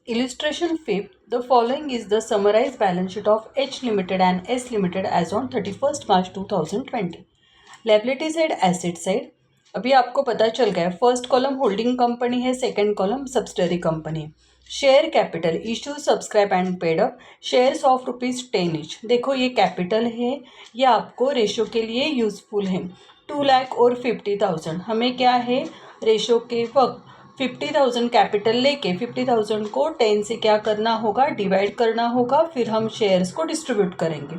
Illustration 5. The following is the summarized balance sheet of H Limited and S Limited as on 31st March 2020. Liability side, asset side. अभी आपको पता चल गया, first column holding company है, second column subsidiary company है. Share capital issue subscribe and paid up shares of ₹10 each. देखो ये capital है, ये आपको रेशो के लिए यूजफुल है. 2 लाख और 50,000. हमें क्या है, रेशो के वक्त 50,000 कैपिटल लेके 50,000 को 10 से क्या करना होगा, डिवाइड करना होगा, फिर हम शेयर्स को डिस्ट्रीब्यूट करेंगे.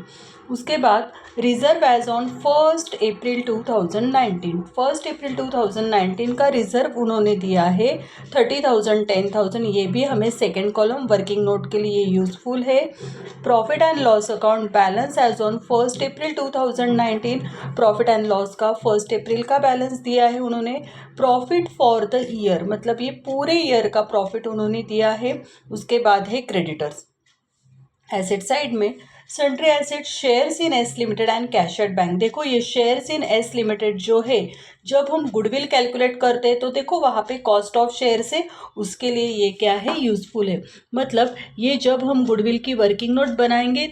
उसके बाद reserve as on 1 April 2019. 1 April 2019 का रिजर्व उन्होंने दिया है 30,000 10,000. ये भी हमें सेकेंड कॉलम वर्किंग नोट के लिए यूजफुल है. Profit and loss account balance as on 1 April 2019. Profit and loss का 1 अप्रैल का बैलेंस दिया है उन्होंने. प्रॉफिट फॉर द ईयर, मतलब ये पूरे ईयर का प्रॉफिट उन्होंने दिया है. उसके बाद है क्रेडिटर्स. एसेट साइड में sundry asset, shares in S limited and cash at bank. देखो ये शेयर्स इन एस लिमिटेड जो है, जब हम गुडविल कैलकुलेट करते हैं तो देखो वहाँ पे कॉस्ट ऑफ शेयर्स है, उसके लिए ये क्या है, यूजफुल है. मतलब ये जब हम गुडविल की वर्किंग नोट बनाएंगे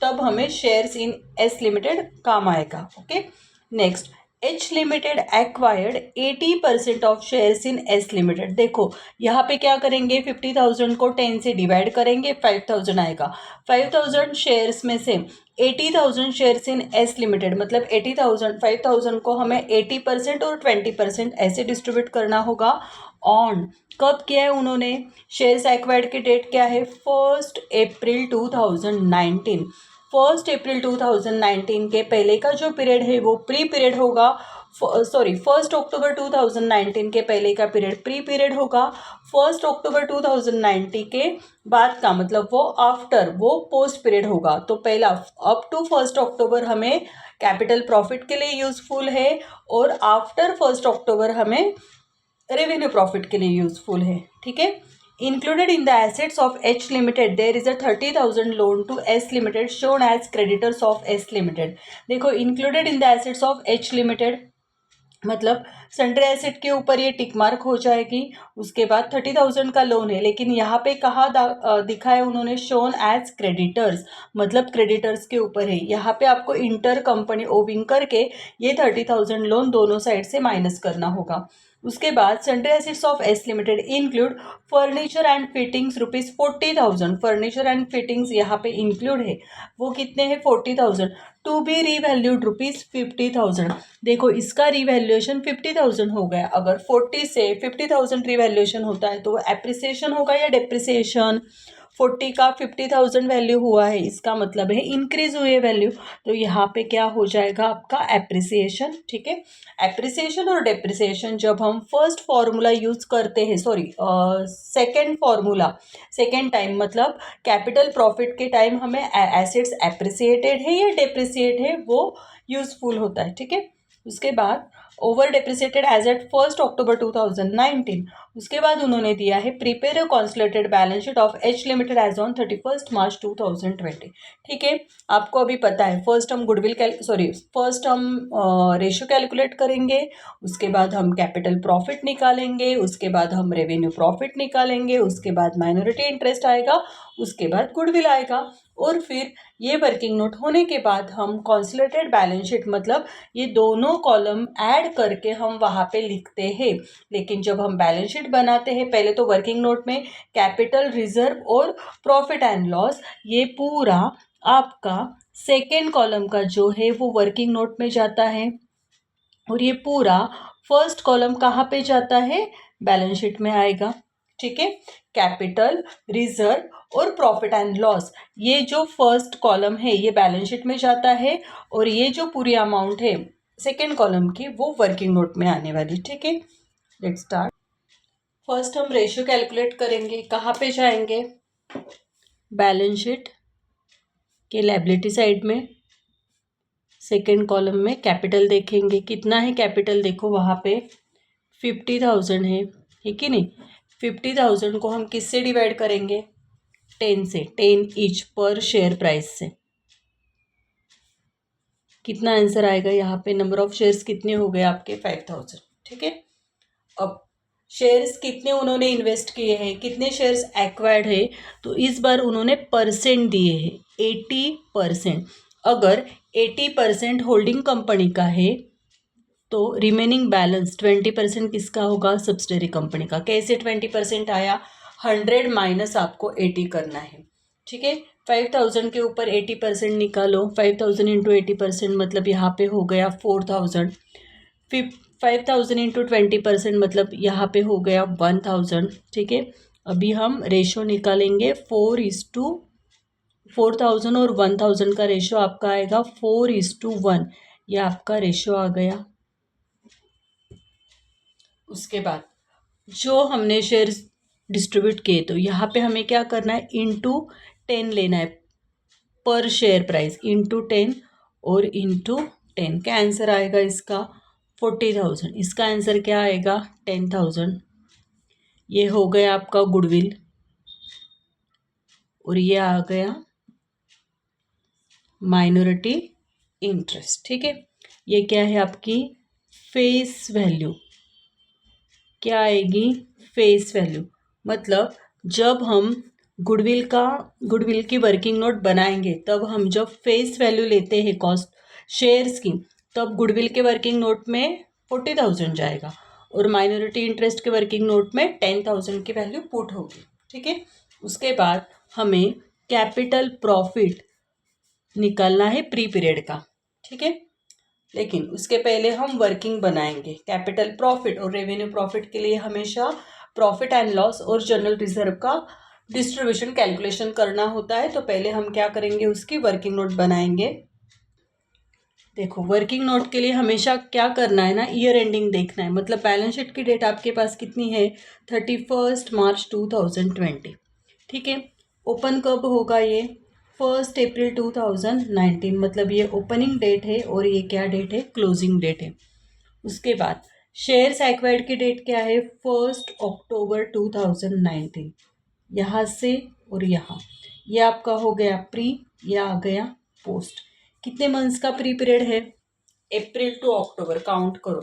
तब हमें शेयर्स इन एस लिमिटेड काम आएगा. Okay. Next, H limited acquired 80% of shares in S limited. देखो यहाँ पे क्या करेंगे, 50,000 को 10 से डिवाइड करेंगे, 5,000 आएगा. 5,000 शेयर्स में से 80,000 शेयर्स इन एस लिमिटेड, मतलब 80,000 5,000 को हमें 80% और 20% ऐसे डिस्ट्रीब्यूट करना होगा. ऑन कब किया है उन्होंने, शेयर्स एक्वायर्ड की डेट क्या है, 1 अप्रैल 2019. 1 अप्रैल 2019 के पहले का जो पीरियड है वो प्री पीरियड होगा. 1 अक्टूबर 2019 के पहले का पीरियड प्री पीरियड होगा. 1 अक्टूबर 2090 के बाद का मतलब वो आफ्टर, वो पोस्ट पीरियड होगा. तो पहला अप टू 1 अक्टूबर हमें कैपिटल प्रॉफिट के लिए यूजफुल है, और आफ्टर 1 अक्टूबर हमें रेवेन्यू प्रॉफिट के लिए यूजफुल है. ठीक है. Included in the assets of H Limited, there is a 30,000 loan to S Limited shown as creditors of S Limited. देखो included in the assets of H Limited मतलब sundry asset के ऊपर ये टिक मार्क हो जाएगी. उसके बाद 30,000 का लोन है, लेकिन यहाँ पे कहाँ दिखा है उन्होंने, शोन एज क्रेडिटर्स, मतलब क्रेडिटर्स के ऊपर है. यहाँ पे आपको इंटर कंपनी ओविंग करके ये 30,000 लोन दोनों साइड से माइनस करना होगा. उसके बाद sundry assets of S limited include furniture and fittings ₹40,000. Furniture and fittings यहाँ पे इंक्लूड है, वो कितने हैं, 40,000. To be revalued ₹50,000. देखो इसका रिवैल्यूएशन 50,000 हो गया. अगर 40 से 50,000 रिवैल्यूएशन होता है तो वो एप्रिसिएशन होगा या डेप्रिसिएशन. 40 का 50,000 वैल्यू हुआ है, इसका मतलब है इंक्रीज हुई है वैल्यू, तो यहाँ पे क्या हो जाएगा आपका, एप्रिसिएशन. ठीक है. एप्रिसिएशन और डेप्रिसिएशन जब हम फर्स्ट फॉर्मूला यूज करते हैं, सेकेंड फॉर्मूला, सेकेंड टाइम मतलब कैपिटल प्रॉफिट के टाइम हमें एसेट्स एप्रिसिएटेड है या डेप्रिसिएट है वो यूजफुल होता है. ठीक है. उसके बाद over depreciated as at 1 October 2019. उसके बाद उन्होंने दिया है prepare a consolidated balance sheet of H limited as on 31 March 2020. ठीक है. आपको अभी पता है, फर्स्ट हम फर्स्ट हम रेशियो कैलकुलेट करेंगे, उसके बाद हम कैपिटल प्रॉफिट निकालेंगे, उसके बाद हम रेवेन्यू प्रॉफिट निकालेंगे, उसके बाद माइनॉरिटी इंटरेस्ट आएगा, उसके बाद गुडविल आएगा, और फिर ये वर्किंग नोट होने के बाद हम कॉन्सोलिडेटेड बैलेंस शीट मतलब ये दोनों कॉलम ऐड करके हम वहाँ पे लिखते हैं. लेकिन जब हम बैलेंस शीट बनाते हैं, पहले तो वर्किंग नोट में कैपिटल, रिजर्व और प्रॉफिट एंड लॉस, ये पूरा आपका सेकेंड कॉलम का जो है वो वर्किंग नोट में जाता है, और ये पूरा फर्स्ट कॉलम कहाँ पे जाता है, बैलेंस शीट में आएगा. ठीक है. कैपिटल, रिजर्व और प्रॉफिट एंड लॉस, ये जो फर्स्ट कॉलम है ये बैलेंस शीट में जाता है, और ये जो पूरी अमाउंट है सेकेंड कॉलम की वो वर्किंग नोट में आने वाली. ठीक है. Let's start. फर्स्ट हम रेशियो कैलकुलेट करेंगे. कहाँ पे जाएंगे, बैलेंस शीट के लायबिलिटी साइड में, सेकेंड कॉलम में कैपिटल देखेंगे. कितना है कैपिटल, देखो वहाँ पे 50,000 है कि नहीं. 50,000 को हम किससे डिवाइड करेंगे, 10 से, 10 ईच पर शेयर प्राइस से. कितना आंसर आएगा यहाँ पे, नंबर ऑफ शेयर्स कितने हो गए आपके, 5,000. ठीक है. अब शेयर्स कितने उन्होंने इन्वेस्ट किए हैं, कितने शेयर्स एक्वायर्ड है, तो इस बार उन्होंने परसेंट दिए हैं 80%। अगर 80% होल्डिंग कंपनी का है तो रिमेनिंग बैलेंस 20% किसका होगा, सब्सिडरी कंपनी का। कैसे 20% आया, 100 माइनस आपको 80 करना है, ठीक है। 5000 के ऊपर 80% निकालो, 5000 इंटू 80% मतलब यहाँ पे हो गया 4000। फिर 5000 इंटू 20% मतलब यहाँ पे हो गया 1000, ठीक है। अभी हम रेशो निकालेंगे 4000 और 1000 का रेशो आपका आएगा 4:1, ये आपका रेशो आ गया। उसके बाद जो हमने शेयर्स डिस्ट्रीब्यूट किए तो यहाँ पे हमें क्या करना है, इंटू 10 लेना है, पर शेयर प्राइस इंटू 10 और इंटू 10। क्या आंसर आएगा इसका, 40,000। इसका आंसर क्या आएगा, 10,000। ये हो गया आपका गुडविल और ये आ गया माइनॉरिटी इंटरेस्ट, ठीक है। ये क्या है आपकी फेस वैल्यू, क्या आएगी, फेस वैल्यू। मतलब जब हम गुडविल की वर्किंग नोट बनाएंगे तब हम जब फेस वैल्यू लेते हैं कॉस्ट शेयर्स की, तब गुडविल के वर्किंग नोट में 40,000 जाएगा और माइनॉरिटी इंटरेस्ट के वर्किंग नोट में 10,000 की वैल्यू पुट होगी, ठीक है। उसके बाद हमें कैपिटल प्रॉफिट निकालना है प्री पीरियड का, ठीक है। लेकिन उसके पहले हम वर्किंग बनाएंगे। कैपिटल प्रॉफिट और रेवेन्यू प्रॉफिट के लिए हमेशा प्रॉफिट एंड लॉस और जनरल रिजर्व का डिस्ट्रीब्यूशन कैलकुलेशन करना होता है। तो पहले हम क्या करेंगे, उसकी वर्किंग नोट बनाएंगे। देखो वर्किंग नोट के लिए हमेशा क्या करना है ना, ईयर एंडिंग देखना है। मतलब बैलेंस शीट की डेट आपके पास कितनी है, 31 मार्च 2020, ठीक है। ओपन कब होगा, ये 1 अप्रैल 2019, मतलब ये ओपनिंग डेट है और ये क्या डेट है, क्लोजिंग डेट है। उसके बाद शेयर्स एक्वायर्ड की डेट क्या है, 1 अक्टूबर 2019, यहाँ से और यहाँ, ये आपका हो गया प्री, ये आ गया पोस्ट। कितने मंथ्स का प्री पीरियड है, अप्रैल टू अक्टूबर, काउंट करो,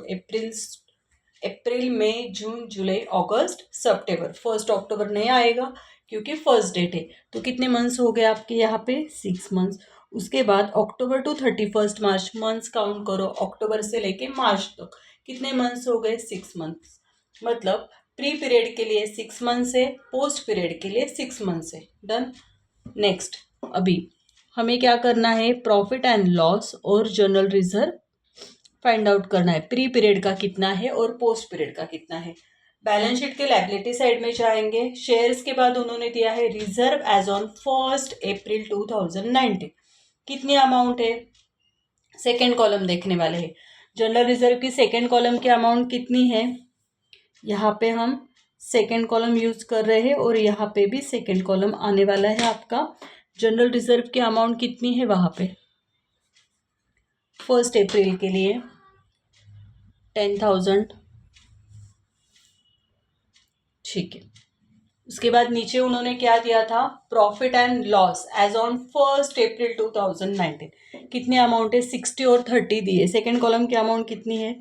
अप्रैल मई जून जुलाई अगस्त सितंबर। 1 अक्टूबर नहीं आएगा क्योंकि फर्स्ट डेट है, तो कितने मंथ्स हो गए आपके यहाँ पे, 6 मंथ्स। उसके बाद अक्टूबर टू 31 मार्च, मंथ्स काउंट करो, अक्टूबर से लेके मार्च तक कितने मंथ्स हो गए, 6 मंथ्स। मतलब प्री पीरियड के लिए 6 मंथ्स है, पोस्ट पीरियड के लिए 6 मंथ्स है। डन। नेक्स्ट अभी हमें क्या करना है, प्रॉफिट एंड लॉस और जनरल रिजर्व फाइंड आउट करना है। प्री पीरियड का कितना है और पोस्ट पीरियड का कितना है। बैलेंस शीट के लायबिलिटी साइड में जाएंगे। शेयर्स के बाद उन्होंने दिया है रिजर्व एज ऑन 1 अप्रैल 2019, कितनी अमाउंट है, सेकेंड कॉलम देखने वाले हैं। जनरल रिजर्व की सेकेंड कॉलम की अमाउंट कितनी है, यहाँ पे हम सेकेंड कॉलम यूज कर रहे हैं और यहाँ पे भी सेकेंड कॉलम आने वाला है आपका। जनरल रिजर्व की अमाउंट कितनी है वहाँ पे, 1 अप्रैल के लिए 10,000, ठीक है। उसके बाद नीचे उन्होंने क्या दिया था, profit and loss as on 1 April 2019, कितने अमाउंट है, 60 और 30 दिए। सेकेंड कॉलम की अमाउंट कितनी है,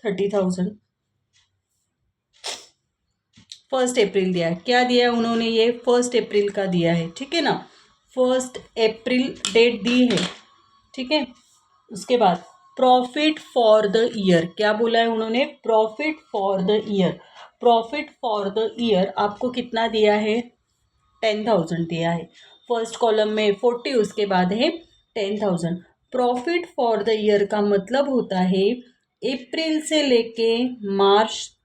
30,000। 1 अप्रैल दिया है, क्या दिया है उन्होंने, ये 1 अप्रैल का दिया है, ठीक है ना, 1 अप्रैल डेट दी है, ठीक है। उसके बाद प्रॉफिट फॉर द ईयर, क्या बोला है उन्होंने, profit for the year. Profit for the year आपको कितना दिया है, 10,000 दिया है। फर्स्ट कॉलम में 40, उसके बाद है 10,000। प्रॉफिट फॉर द ईयर का मतलब होता है अप्रैल से लेके मार्च,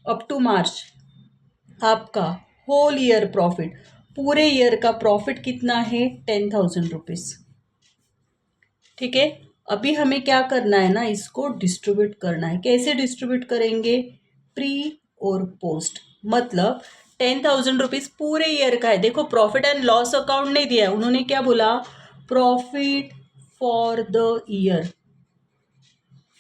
अप टू मार्च आपका होल ईयर प्रॉफिट, पूरे ईयर का प्रॉफिट कितना है, 10,000 रुपीज़, ठीक है। अभी हमें क्या करना है ना, इसको डिस्ट्रीब्यूट करना है। कैसे डिस्ट्रीब्यूट करेंगे, प्री और पोस्ट। मतलब 10,000 रुपीज़ पूरे ईयर का है। देखो प्रॉफिट एंड लॉस अकाउंट नहीं दिया है, उन्होंने क्या बोला, profit for the year.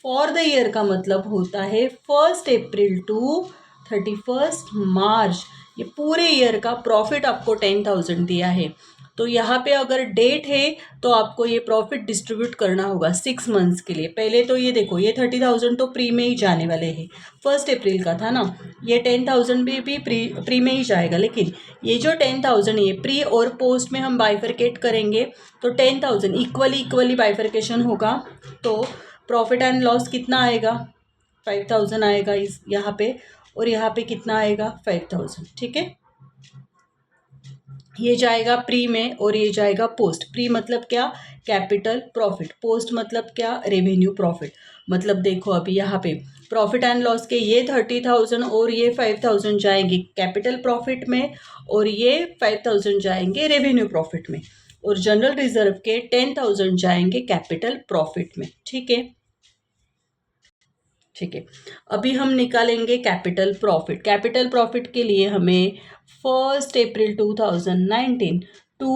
For the year का मतलब होता है 1 अप्रैल टू 31 मार्च, ये पूरे ईयर का प्रॉफिट आपको 10,000 दिया है। तो यहाँ पे अगर डेट है तो आपको ये प्रॉफिट डिस्ट्रीब्यूट करना होगा 6 मंथ्स के लिए। पहले तो ये देखो, ये 30,000 तो प्री में ही जाने वाले हैं, 1 अप्रैल का था ना। ये 10,000 भी प्री में ही जाएगा, लेकिन ये जो 10,000 ये प्री और पोस्ट में हम बाइफरकेट करेंगे तो 10,000 इक्वली बाइफरकेशन होगा। तो प्रॉफिट एंड लॉस कितना आएगा, 5,000 आएगा इस यहाँ पे, और यहाँ पे कितना आएगा 5,000। ठीक है, ये जाएगा प्री में और ये जाएगा पोस्ट। प्री मतलब क्या, कैपिटल प्रॉफिट। पोस्ट मतलब क्या, रेवेन्यू प्रॉफिट। मतलब देखो अभी यहाँ पे प्रॉफिट एंड लॉस के ये 30,000 और ये 5,000 जाएंगे कैपिटल प्रॉफिट में, और ये 5,000 जाएंगे रेवेन्यू प्रॉफिट में, और जनरल रिजर्व के 10,000 जाएंगे कैपिटल प्रॉफिट में। ठीक है, ठीक है। अभी हम निकालेंगे कैपिटल प्रॉफिट। कैपिटल प्रॉफिट के लिए हमें 1 अप्रैल 2019 टू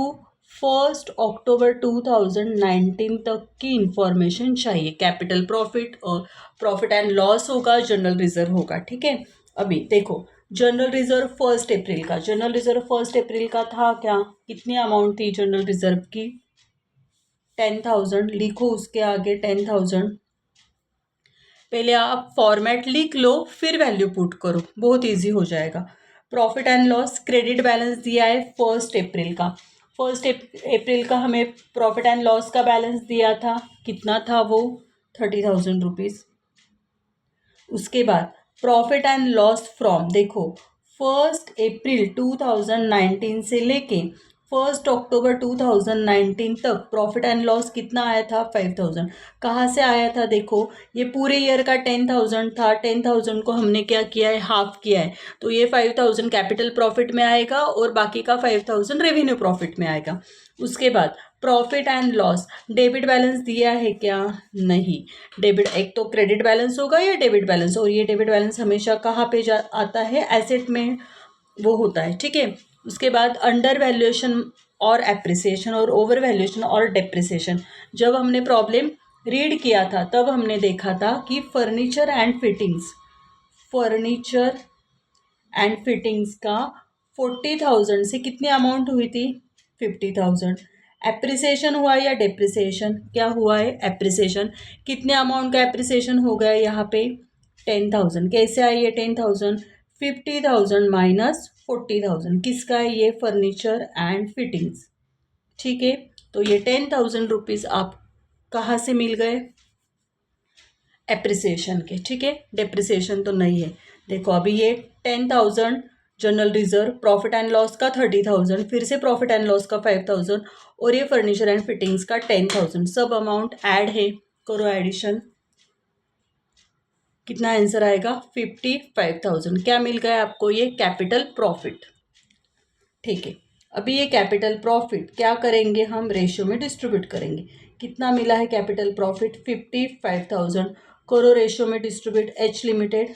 1 अक्टूबर 2019 तक की इंफॉर्मेशन चाहिए। कैपिटल प्रॉफिट और प्रॉफिट एंड लॉस होगा, जनरल रिजर्व होगा। ठीक है, अभी देखो जनरल रिजर्व 1 अप्रैल का, जनरल रिजर्व 1 अप्रैल का था क्या, कितनी अमाउंट थी जनरल रिजर्व की, 10,000। लिखो उसके आगे 10,000। पहले आप फॉर्मेट लिख लो, फिर वैल्यू पुट करो, बहुत इजी हो जाएगा। Profit and loss credit balance दिया है 1 अप्रैल का। 1 अप्रैल का हमें प्रॉफिट एंड लॉस का बैलेंस दिया था, कितना था वो, 30,000 रुपीज़। उसके बाद प्रॉफिट एंड लॉस फ्रॉम, देखो 1 अप्रैल 2019 से लेके 1 अक्टूबर 2019 तक प्रॉफिट एंड लॉस कितना आया था, 5,000। कहाँ से आया था, देखो ये पूरे ईयर का 10,000 था, 10,000 को हमने क्या किया है, हाफ किया है, तो ये 5,000 कैपिटल प्रॉफिट में आएगा और बाकी का 5,000 रेवेन्यू प्रॉफिट में आएगा। उसके बाद profit and loss debit balance दिया है क्या, नहीं। डेबिट, एक तो क्रेडिट बैलेंस होगा या डेबिट बैलेंस, और ये डेबिट बैलेंस हमेशा कहाँ पे आता है, एसेट में वो होता है। ठीक है, उसके बाद अंडर वैल्यूएशन और एप्रिसिएशन और ओवर वैल्यूएशन और डेप्रिसिएशन। जब हमने प्रॉब्लम रीड किया था तब हमने देखा था कि फर्नीचर एंड फिटिंग्स का 40,000 से कितनी अमाउंट हुई थी, 50,000। एप्रिसिएशन हुआ या डेप्रिसिएशन, क्या हुआ है, एप्रिसिएशन। कितने अमाउंट का एप्रिसिएशन हो गया यहाँ पे, 10,000। कैसे आई है 10,000, 50,000 माइनस 40,000, किसका है ये, फर्नीचर एंड फिटिंग्स। ठीक है, तो ये 10,000 रुपीज़ आप कहाँ से मिल गए, एप्रिसिएशन के। ठीक है, डेप्रिसिएशन तो नहीं है। देखो अभी ये 10,000 general reserve, profit and loss का 30,000, फिर से प्रॉफिट एंड लॉस का 5,000, और ये फर्नीचर एंड फिटिंग्स का 10,000, सब अमाउंट ऐड है, करो एडिशन, कितना आंसर आएगा, 55,000। क्या मिल गया आपको, ये कैपिटल प्रॉफिट। ठीक है, अभी ये कैपिटल प्रॉफिट क्या करेंगे, हम रेशियो में डिस्ट्रीब्यूट करेंगे। कितना मिला है कैपिटल प्रॉफिट, 55,000। करो रेशियो में डिस्ट्रीब्यूट, एच लिमिटेड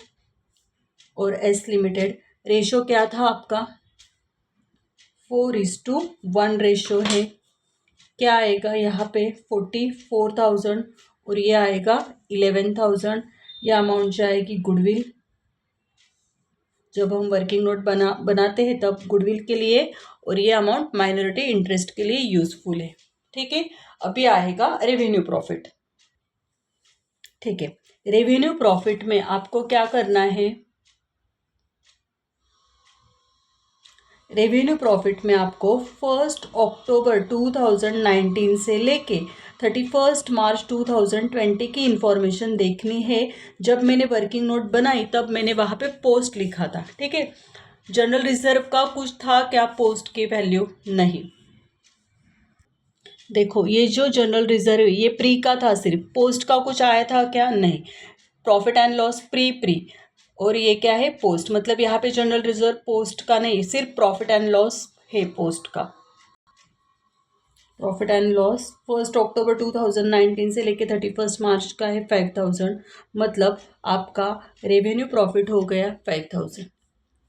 और एस लिमिटेड। रेशियो क्या था आपका, 4:1 रेशियो है। क्या आएगा यहाँ पे, 44,000, और ये आएगा 11,000। यह अमाउंट जाएगी गुडविल, जब हम वर्किंग नोट बनाते हैं तब गुडविल के लिए, और ये अमाउंट माइनॉरिटी इंटरेस्ट के लिए यूजफुल है। ठीक है, अभी आएगा रेवेन्यू प्रॉफिट। ठीक है, रेवेन्यू प्रॉफिट में आपको क्या करना है, रेवेन्यू प्रॉफिट में आपको 1 अक्टूबर 2019 से लेके 31 मार्च 2020 की इंफॉर्मेशन देखनी है। जब मैंने वर्किंग नोट बनाई तब मैंने वहाँ पे पोस्ट लिखा था। ठीक है, जनरल रिजर्व का कुछ था क्या, पोस्ट की वैल्यू नहीं। देखो ये जो जनरल रिजर्व ये प्री का था, सिर्फ पोस्ट का कुछ आया था क्या, नहीं। प्रॉफिट एंड लॉस प्री, और ये क्या है, पोस्ट। मतलब यहाँ पे जनरल रिजर्व पोस्ट का नहीं, सिर्फ प्रॉफिट एंड लॉस है पोस्ट का। प्रॉफिट एंड लॉस 1 अक्टूबर 2019 से लेके 31 मार्च का है 5,000, मतलब आपका रेवेन्यू प्रॉफिट हो गया 5,000।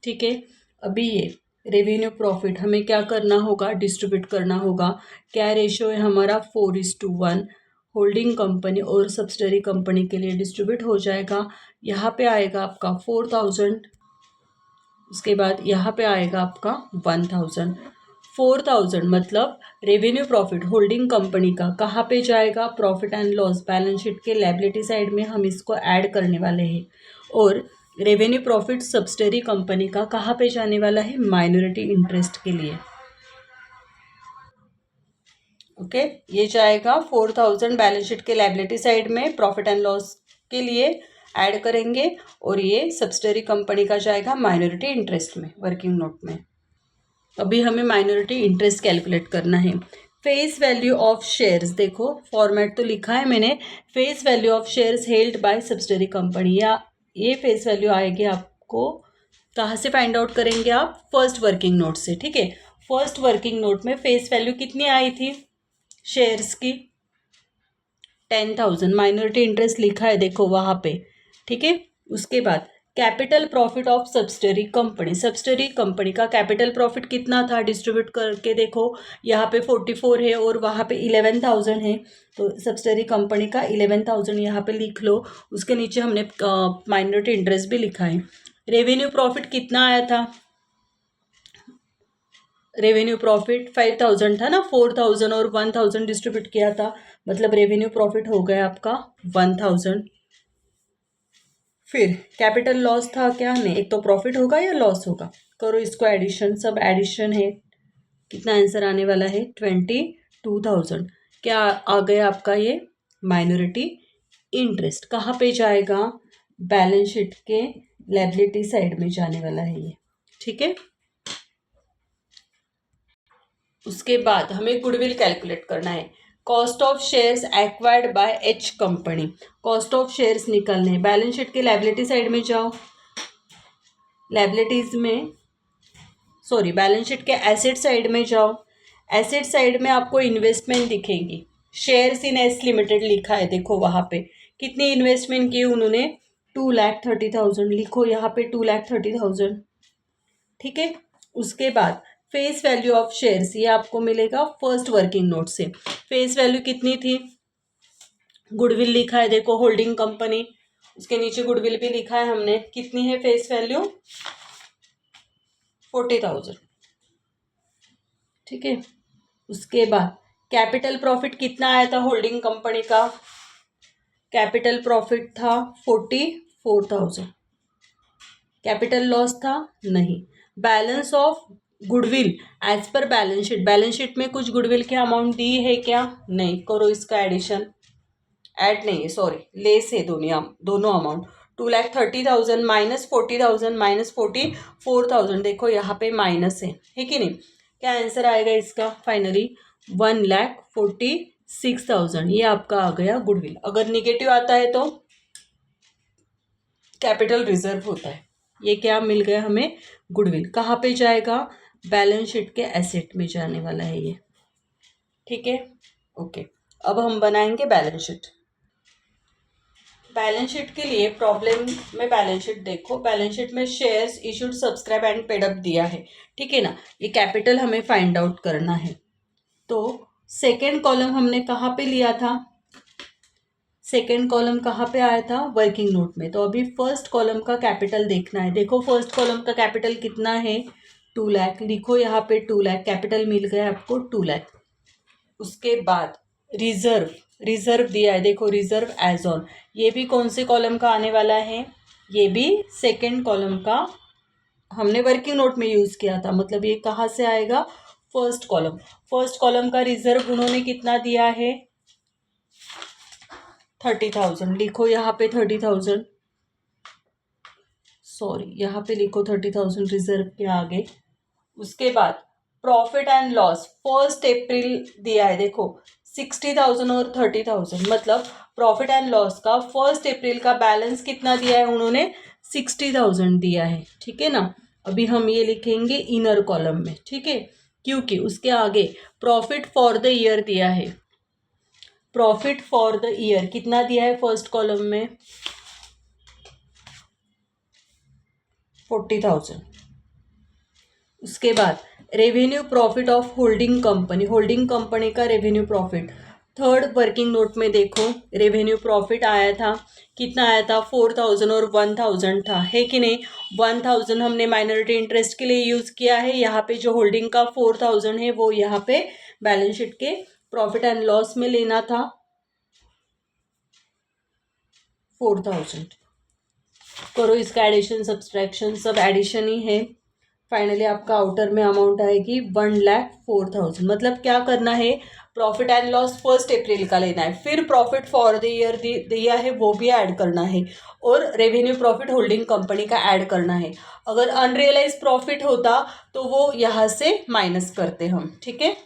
ठीक है, अभी ये रेवेन्यू प्रॉफिट हमें क्या करना होगा, डिस्ट्रीब्यूट करना होगा। क्या रेशियो है हमारा, 4:1। होल्डिंग कंपनी और सब्सिडरी कंपनी के लिए डिस्ट्रीब्यूट हो जाएगा। यहाँ पे आएगा आपका 4,000, उसके बाद यहाँ पे आएगा आपका 1,000। 4000 मतलब रेवेन्यू प्रॉफिट होल्डिंग कंपनी का कहाँ पे जाएगा, profit and loss balance sheet के लायबिलिटी साइड में हम इसको ऐड करने वाले हैं। और रेवेन्यू प्रॉफिट सब्सिडरी कंपनी का कहाँ पे जाने वाला है, माइनॉरिटी इंटरेस्ट के लिए। ओके ये जाएगा 4000 बैलेंस शीट के लायबिलिटी साइड में प्रॉफिट एंड लॉस के लिए ऐड करेंगे, और ये सब्सिडरी कंपनी का जाएगा माइनॉरिटी इंटरेस्ट में, वर्किंग नोट में। अभी हमें माइनॉरिटी इंटरेस्ट कैलकुलेट करना है। फेस वैल्यू ऑफ शेयर्स, देखो फॉर्मेट तो लिखा है मैंने, face value of shares held by subsidiary company, या ये फेस वैल्यू आएगी आपको कहाँ से फाइंड आउट करेंगे आप, फर्स्ट वर्किंग नोट से। ठीक है, फर्स्ट वर्किंग नोट में फेस वैल्यू कितनी आई थी शेयर्स की, 10,000, माइनॉरिटी इंटरेस्ट लिखा है देखो वहाँ पे। ठीक है, उसके बाद capital profit of subsidiary company, subsidiary company का कैपिटल प्रॉफिट कितना था, डिस्ट्रीब्यूट करके देखो, यहाँ पे 44 है और वहाँ पे 11,000 है, तो सब्सिडरी कंपनी का 11,000 यहाँ पे लिख लो। उसके नीचे हमने माइनॉरिटी इंटरेस्ट भी लिखा है। रेवेन्यू प्रॉफिट कितना आया था, रेवेन्यू प्रॉफिट 5,000 था ना, 4,000 और 1,000 डिस्ट्रीब्यूट किया था, मतलब रेवेन्यू प्रॉफिट हो गया आपका 1,000। फिर कैपिटल लॉस था क्या, नहीं, एक तो प्रॉफिट होगा या लॉस होगा, करो इसको एडिशन, सब एडिशन है, कितना आंसर आने वाला है 22,000। क्या आ गया आपका ये माइनॉरिटी इंटरेस्ट, कहाँ पे जाएगा, बैलेंस शीट के लायबिलिटी साइड में जाने वाला है ये। ठीक है, उसके बाद हमें गुडविल कैलकुलेट करना है। Cost of shares acquired by H company, cost of shares निकलने, बैलेंस शीट के लायबिलिटी साइड में जाओ, लायबिलिटीज में सॉरी बैलेंस शीट के एसेट साइड में जाओ, एसेट साइड में आपको इन्वेस्टमेंट दिखेगी, शेयर्स इन एस लिमिटेड लिखा है देखो वहाँ पे, कितनी इन्वेस्टमेंट की उन्होंने, 2,30,000 लिखो यहाँ पे 2,30,000। ठीक है, उसके बाद फेस वैल्यू ऑफ शेयर्स, ये आपको मिलेगा फर्स्ट वर्किंग नोट से। फेस वैल्यू कितनी थी, गुडविल लिखा है देखो होल्डिंग कंपनी, उसके नीचे गुडविल भी लिखा है हमने, कितनी है फेस वैल्यू, 40,000। ठीक है, उसके बाद कैपिटल प्रॉफिट कितना आया था होल्डिंग कंपनी का, कैपिटल प्रॉफिट था 44,000। कैपिटल लॉस था नहीं। Balance of goodwill as per balance sheet, balance sheet में कुछ गुडविल के अमाउंट दी है क्या, नहीं, करो इसका एडिशन, ऐड नहीं है सॉरी, लेस है दोनों अमाउंट, 2,30,000 माइनस 40,000 माइनस 44,000, देखो यहाँ पे माइनस है कि नहीं। क्या आंसर आएगा इसका फाइनली, 1,46,000, ये आपका आ गया गुडविल। अगर निगेटिव आता है तो कैपिटल रिजर्व होता है। ये क्या मिल गया हमें, गुडविल, कहाँ पे जाएगा, बैलेंस शीट के एसेट में जाने वाला है ये। ठीक है, ओके, अब हम बनाएंगे बैलेंस शीट। बैलेंस शीट के लिए प्रॉब्लम में बैलेंस शीट देखो, बैलेंस शीट में shares issued subscribe and paid up दिया है। ठीक है ना, ये कैपिटल हमें फाइंड आउट करना है। तो सेकेंड कॉलम हमने कहाँ पे लिया था, सेकेंड कॉलम कहाँ पे आया था, वर्किंग नोट में। तो अभी फर्स्ट कॉलम का कैपिटल देखना है। देखो फर्स्ट कॉलम का कैपिटल कितना है, 2 लाख, लिखो यहाँ पे 2 लाख, कैपिटल मिल गया आपको 2 लाख। उसके बाद रिजर्व, रिजर्व दिया है देखो, रिजर्व एज ऑन, ये भी कौन से कॉलम का आने वाला है, ये भी सेकेंड कॉलम का हमने वर्किंग नोट में यूज़ किया था, मतलब ये कहाँ से आएगा, फर्स्ट कॉलम। फर्स्ट कॉलम का रिजर्व उन्होंने कितना दिया है, 30,000, लिखो यहाँ पे 30,000, सॉरी यहाँ पे लिखो 30,000 रिजर्व के आगे। उसके बाद प्रॉफिट एंड लॉस 1 अप्रैल दिया है देखो, 60,000 और 30,000, मतलब प्रॉफिट एंड लॉस का 1 अप्रैल का बैलेंस कितना दिया है उन्होंने, 60,000 दिया है। ठीक है ना, अभी हम ये लिखेंगे इनर कॉलम में। ठीक है, क्योंकि उसके आगे प्रॉफिट फॉर द ईयर दिया है, प्रॉफिट फॉर द ईयर कितना दिया है फर्स्ट कॉलम में, 40,000। उसके बाद revenue profit of holding company, holding company का revenue profit third working note में देखो रेवेन्यू प्रॉफिट आया था, कितना आया था 4000 और 1000 था, है कि नहीं। 1000 हमने माइनॉरिटी इंटरेस्ट के लिए यूज़ किया है, यहाँ पे जो होल्डिंग का 4000 है वो यहाँ पे बैलेंस शीट के प्रॉफिट एंड लॉस में लेना था 4000। करो इसका एडिशन सब्सट्रैक्शन, सब एडिशन ही है। फाइनली आपका आउटर में अमाउंट आएगी 1,04,000। मतलब क्या करना है, प्रॉफिट एंड लॉस 1 अप्रैल का लेना है, फिर प्रॉफिट फॉर द ईयर दिया है वो भी ऐड करना है, और रेवेन्यू प्रॉफिट होल्डिंग कंपनी का ऐड करना है। अगर अनरियलाइज प्रॉफिट होता तो वो यहाँ से माइनस करते हम, ठीक है।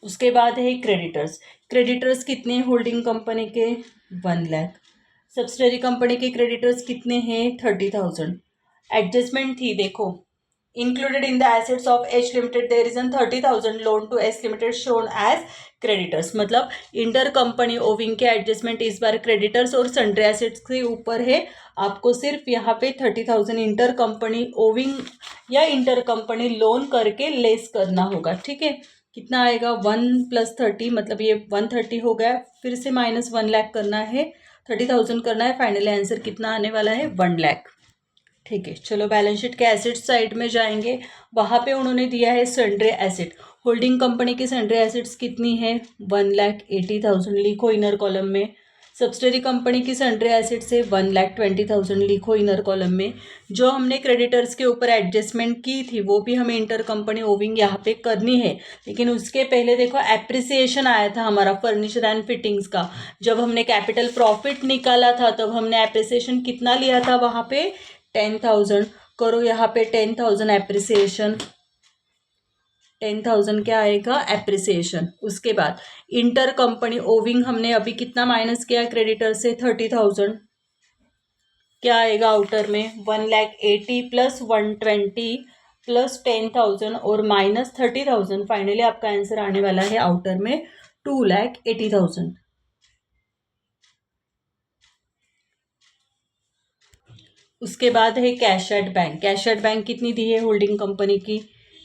उसके बाद है क्रेडिटर्स। क्रेडिटर्स कितने होल्डिंग कंपनी के 1 लाख। सब्सिडरी कंपनी के क्रेडिटर्स कितने हैं 30,000। एडजस्टमेंट थी देखो, included in the assets of H Limited there is an 30,000 loan to S Limited shown as creditors। मतलब इंटर कंपनी ओविंग के एडजस्टमेंट इस बार क्रेडिटर्स और सन्ड्री एसेट्स के ऊपर है। आपको सिर्फ यहाँ पे 30,000 इंटर कंपनी ओविंग या इंटर कंपनी लोन करके लेस करना होगा, ठीक है। कितना आएगा 1 + 30, मतलब ये 130 हो गया, फिर से -1 लाख करना है, 30,000 करना है, फाइनली आंसर कितना आने वाला है 1 लाख, ठीक है। चलो बैलेंस शीट के एसेट साइड में जाएंगे, वहाँ पे उन्होंने दिया है सन्ड्री एसेट। होल्डिंग कंपनी की सन्ड्री एसेट्स कितनी है 1,80,000, लिखो इनर कॉलम में। सब्सिडरी कंपनी की सन्ड्री एसेट्स है 1,20,000, लिखो इनर कॉलम में। जो हमने क्रेडिटर्स के ऊपर एडजस्टमेंट की थी वो भी हमें इंटर कंपनी ओविंग यहाँ पे करनी है, लेकिन उसके पहले देखो एप्रिसिएशन आया था हमारा फर्नीचर एंड फिटिंग्स का। जब हमने कैपिटल प्रॉफिट निकाला था तब हमने एप्रिसिएशन कितना लिया था वहाँ पे 10,000। करो यहाँ पे 10,000 एप्रिसिएशन, 10,000 क्या आएगा एप्रिसिएशन। उसके बाद इंटर कंपनी ओविंग हमने अभी कितना माइनस किया क्रेडिटर से 30,000, क्या आएगा आउटर में 1,80,000 + 120 + 10,000 और -30,000। फाइनली आपका आंसर आने वाला है आउटर में 2,80,000। उसके बाद है cash at bank. Cash at bank कितनी दी है होल्डिंग कंपनी की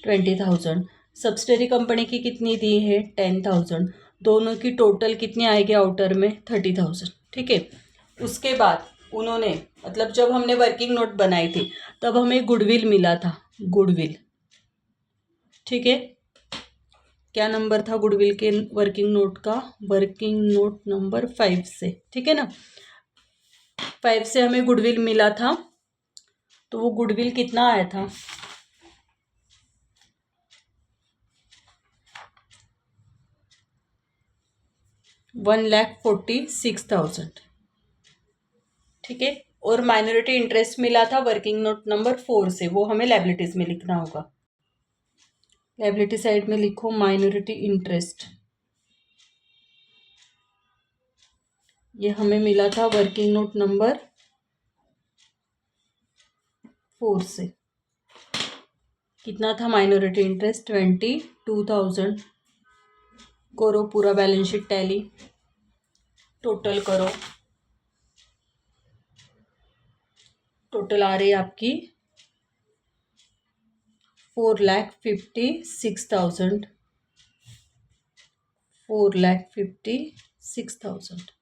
20,000। सब्सिडरी कंपनी की कितनी दी है 10,000। दोनों की टोटल कितनी आएगी आउटर में 30,000, ठीक है। उसके बाद उन्होंने, मतलब जब हमने वर्किंग नोट बनाई थी तब हमें गुडविल मिला था, गुडविल, ठीक है। क्या नंबर था गुडविल के वर्किंग नोट का, वर्किंग नोट नंबर 5 से, ठीक है ना। 5 से हमें गुडविल मिला था, तो वो गुडविल कितना आया था 1,46,000, ठीक है। और माइनॉरिटी इंटरेस्ट मिला था वर्किंग नोट नंबर 4 से, वो हमें लायबिलिटीज में लिखना होगा। लायबिलिटी साइड में लिखो माइनॉरिटी इंटरेस्ट, ये हमें मिला था वर्किंग नोट नंबर 4 से। कितना था माइनॉरिटी इंटरेस्ट 22,000। करो पूरा बैलेंस शीट टैली, टोटल करो, टोटल आ रही है आपकी 4,56,000, 4,56,000।